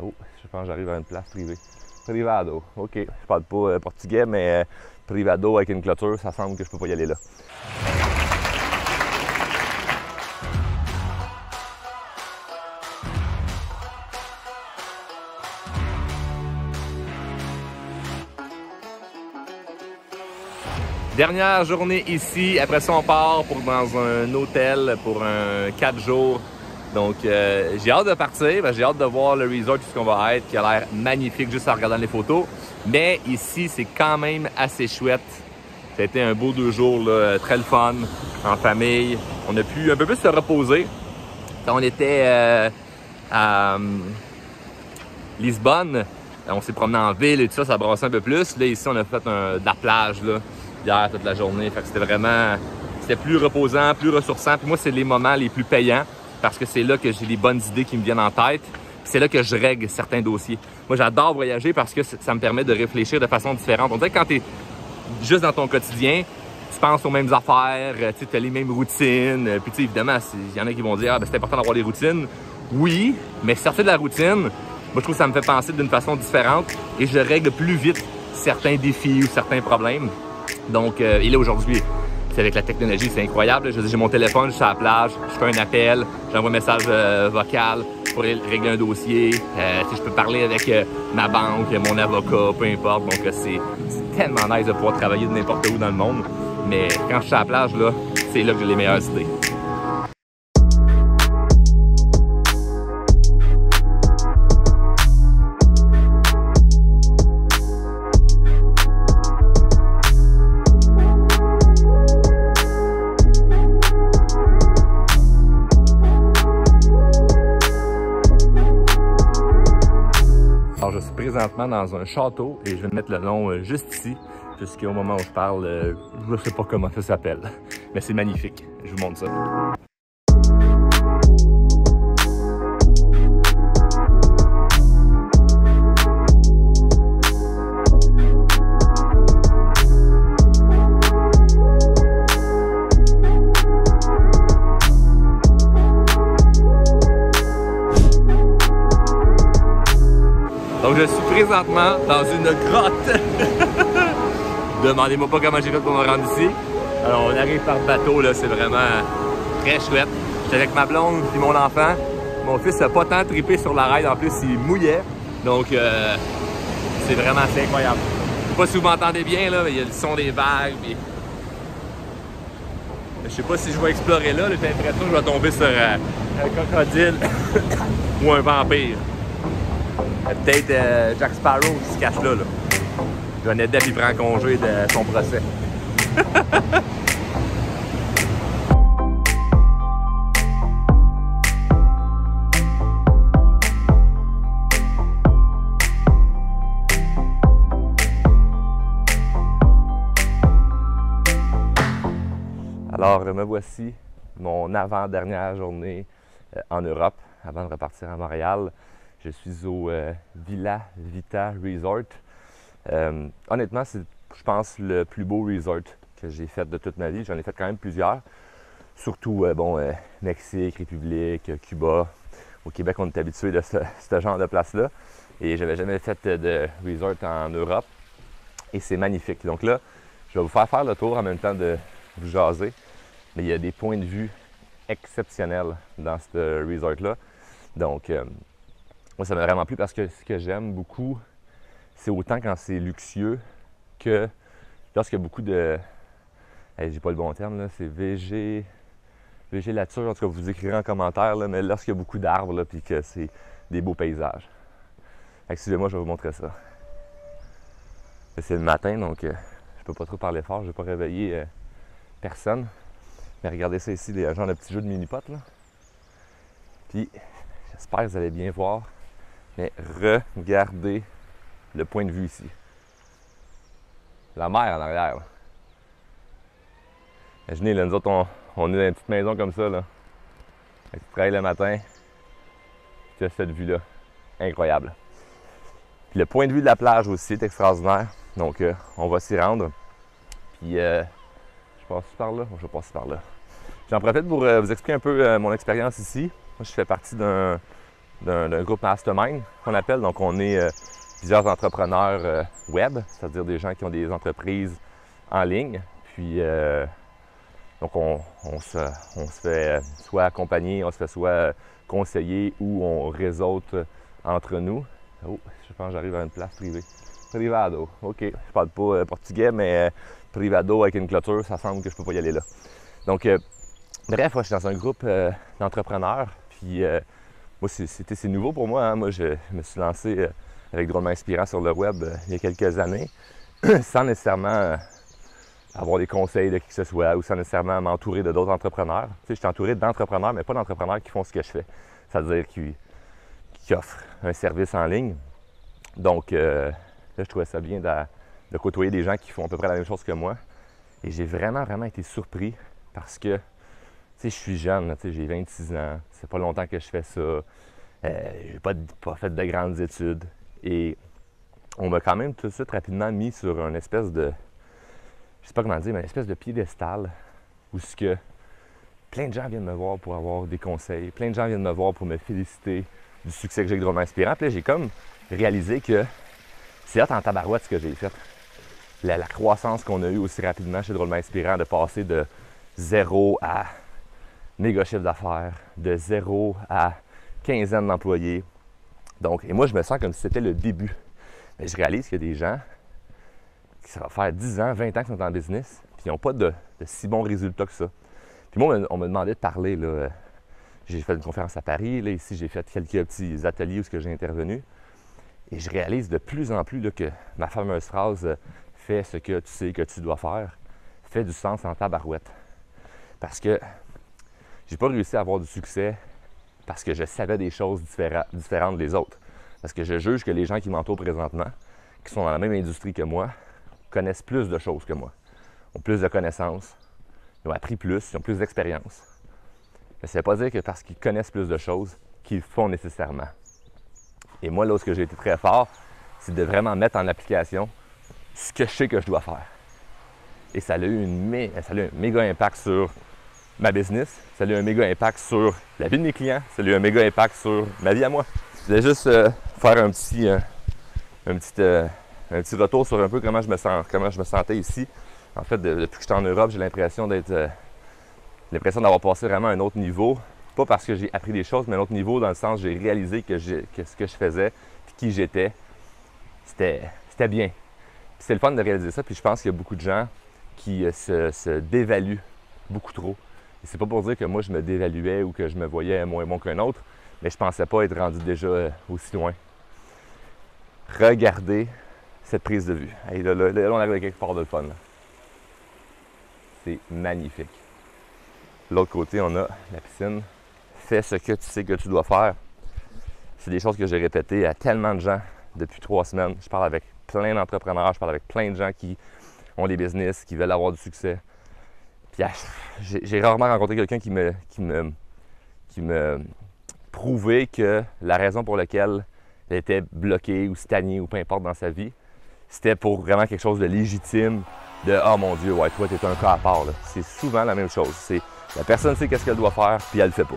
Oh, je pense que j'arrive à une place privée. Privado, ok. Je parle pas portugais, mais privado avec une clôture, ça semble que je peux pas y aller là. Dernière journée ici, après ça on part dans un hôtel pour 4 jours. Donc j'ai hâte de partir, j'ai hâte de voir le resort, tout ce qu'on va être, qui a l'air magnifique juste en regardant les photos. Mais ici, c'est quand même assez chouette. Ça a été un beau 2 jours, là, très le fun, en famille. On a pu un peu plus se reposer. Quand on était à Lisbonne, on s'est promené en ville et tout ça, ça brassait un peu plus. Là, ici, on a fait de la plage là, hier toute la journée. Fait que c'était plus reposant, plus ressourçant. Puis moi, c'est les moments les plus payants parce que c'est là que j'ai des bonnes idées qui me viennent en tête. C'est là que je règle certains dossiers. Moi, j'adore voyager parce que ça me permet de réfléchir de façon différente. On dirait que quand tu es juste dans ton quotidien, tu penses aux mêmes affaires, tu as les mêmes routines. Puis évidemment, il y en a qui vont dire « Ah, ben c'est important d'avoir des routines. » Oui, mais sortir de la routine, moi, je trouve que ça me fait penser d'une façon différente et je règle plus vite certains défis ou certains problèmes. Donc, et là, aujourd'hui, c'est avec la technologie, c'est incroyable. J'ai mon téléphone, je suis à la plage, je fais un appel, j'envoie un message vocal pour régler un dossier. Je peux parler avec ma banque, mon avocat, peu importe. Donc, c'est tellement nice de pouvoir travailler de n'importe où dans le monde. Mais quand je suis à la plage, là, c'est là que j'ai les meilleures idées. Alors, je suis présentement dans un château et je vais mettre le nom juste ici, jusqu'au moment où je parle, je ne sais pas comment ça s'appelle, mais c'est magnifique. Je vous montre ça. Donc, je suis présentement dans une grotte. Demandez-moi pas comment j'ai fait pour me rendre ici. Alors, on arrive par bateau, là, c'est vraiment très chouette. J'étais avec ma blonde et mon enfant. Mon fils n'a pas tant trippé sur la ride, en plus, il mouillait. Donc, c'est vraiment assez incroyable. Je sais pas si vous m'entendez bien, là, mais il y a le son des vagues. Puis... Je sais pas si je vais explorer là, j'ai l'impression que je vais tomber sur un crocodile ou un vampire. Peut-être Jack Sparrow qui se cache là. Johnny Depp, il prend congé de son procès. Alors, me voici, mon avant-dernière journée en Europe, avant de repartir à Montréal. Je suis au Villa Vita Resort. Honnêtement, c'est, je pense, le plus beau resort que j'ai fait de toute ma vie. J'en ai fait quand même plusieurs. Surtout, Mexique, République, Cuba. Au Québec, on est habitué de ce genre de place-là. Et je n'avais jamais fait de resort en Europe. Et c'est magnifique. Donc là, je vais vous faire le tour en même temps de vous jaser. Mais il y a des points de vue exceptionnels dans ce resort-là. Donc, moi, ça m'a vraiment plu parce que ce que j'aime beaucoup, c'est autant quand c'est luxueux que lorsqu'il y a beaucoup de... j'ai pas le bon terme, là, c'est végélature, en tout cas, vous écrirez en commentaire, là, mais lorsqu'il y a beaucoup d'arbres et que c'est des beaux paysages. Suivez-moi, je vais vous montrer ça. C'est le matin, donc je peux pas trop parler fort, je vais pas réveiller personne. Mais regardez ça ici, des genre de petits jeux de mini-pot, là. Puis, j'espère que vous allez bien voir. Mais regardez le point de vue ici. La mer en arrière. Là. Imaginez, là, nous autres, on est dans une petite maison comme ça. Là. Tu travailles le matin, tu as cette vue-là. Incroyable. Puis le point de vue de la plage aussi est extraordinaire. Donc, on va s'y rendre. Puis, je passe par là. Je vais passer par là. J'en profite pour vous expliquer un peu mon expérience ici. Moi, je fais partie d'un d'un groupe mastermind qu'on appelle. Donc, on est plusieurs entrepreneurs web, c'est-à-dire des gens qui ont des entreprises en ligne. Puis, donc, on se fait soit accompagner, on se fait soit conseiller ou on réseaute entre nous. Oh, je pense que j'arrive à une place privée. Privado, OK. Je parle pas portugais, mais privado avec une clôture, ça semble que je peux pas y aller là. Donc, bref, je suis dans un groupe d'entrepreneurs. Puis, moi, c'est nouveau pour moi. Hein. Moi, je me suis lancé avec Drôlement Inspirant sur le web il y a quelques années, sans nécessairement avoir des conseils de qui que ce soit ou sans nécessairement m'entourer de d'autres entrepreneurs. Tu sais, je suis entouré d'entrepreneurs, mais pas d'entrepreneurs qui font ce que je fais. C'est-à-dire qui offrent un service en ligne. Donc, là, je trouvais ça bien de côtoyer des gens qui font à peu près la même chose que moi. Et j'ai vraiment été surpris parce que, tu sais, je suis jeune, tu sais, j'ai 26 ans, c'est pas longtemps que je fais ça, j'ai pas fait de grandes études. Et on m'a quand même tout de suite rapidement mis sur une espèce de, je sais pas comment dire, mais une espèce de piédestal où ce que plein de gens viennent me voir pour avoir des conseils, plein de gens viennent me voir pour me féliciter du succès que j'ai avec Drôlement Inspirant. Puis là, j'ai comme réalisé que c'est hot en tabarouette ce que j'ai fait. La croissance qu'on a eue aussi rapidement chez Drôlement Inspirant, de passer de 0 à méga chiffre d'affaires, de 0 à quinzaine d'employés. Donc, et moi, je me sens comme si c'était le début. Mais je réalise qu'il y a des gens qui, ça va faire 10 ans, 20 ans qu'ils sont en business, puis ils n'ont pas de si bons résultats que ça. Puis moi, on me demandait de parler. Là. J'ai fait une conférence à Paris. Là, ici, j'ai fait quelques petits ateliers où j'ai intervenu. Et je réalise de plus en plus là, que ma fameuse phrase « fais ce que tu sais que tu dois faire » fait du sens en tabarouette. Parce que j'ai pas réussi à avoir du succès parce que je savais des choses différentes des autres. Parce que je juge que les gens qui m'entourent présentement, qui sont dans la même industrie que moi, connaissent plus de choses que moi, ont plus de connaissances, ils ont appris plus, ils ont plus d'expérience. Mais ça ne veut pas dire que parce qu'ils connaissent plus de choses, qu'ils le font nécessairement. Et moi, là où j'ai été très fort, c'est de vraiment mettre en application ce que je sais que je dois faire. Et ça a eu un méga impact sur ma business, ça a eu un méga impact sur la vie de mes clients, ça a eu un méga impact sur ma vie à moi. Je voulais juste faire un petit retour sur un peu comment je me sentais ici. En fait, depuis que je suis en Europe, j'ai l'impression d'avoir passé vraiment à un autre niveau. Pas parce que j'ai appris des choses, mais un autre niveau dans le sens où j'ai réalisé que ce que je faisais et qui j'étais, c'était bien. Puis c'est le fun de réaliser ça. Puis je pense qu'il y a beaucoup de gens qui se dévaluent beaucoup trop. Et c'est pas pour dire que moi je me dévaluais ou que je me voyais moins bon qu'un autre, mais je pensais pas être rendu déjà aussi loin. Regardez cette prise de vue. Hey, là, on arrive à quelque part de le fun. Là. C'est magnifique. De l'autre côté, on a la piscine. Fais ce que tu sais que tu dois faire. C'est des choses que j'ai répétées à tellement de gens depuis 3 semaines. Je parle avec plein d'entrepreneurs, je parle avec plein de gens qui ont des business, qui veulent avoir du succès. Puis j'ai rarement rencontré quelqu'un qui me prouvait que la raison pour laquelle elle était bloquée ou stagnée ou peu importe dans sa vie, c'était pour vraiment quelque chose de légitime, de « Oh mon Dieu, ouais, toi, t'es un cas à part. » C'est souvent la même chose. La personne sait qu'est-ce qu'elle doit faire, puis elle le fait pas.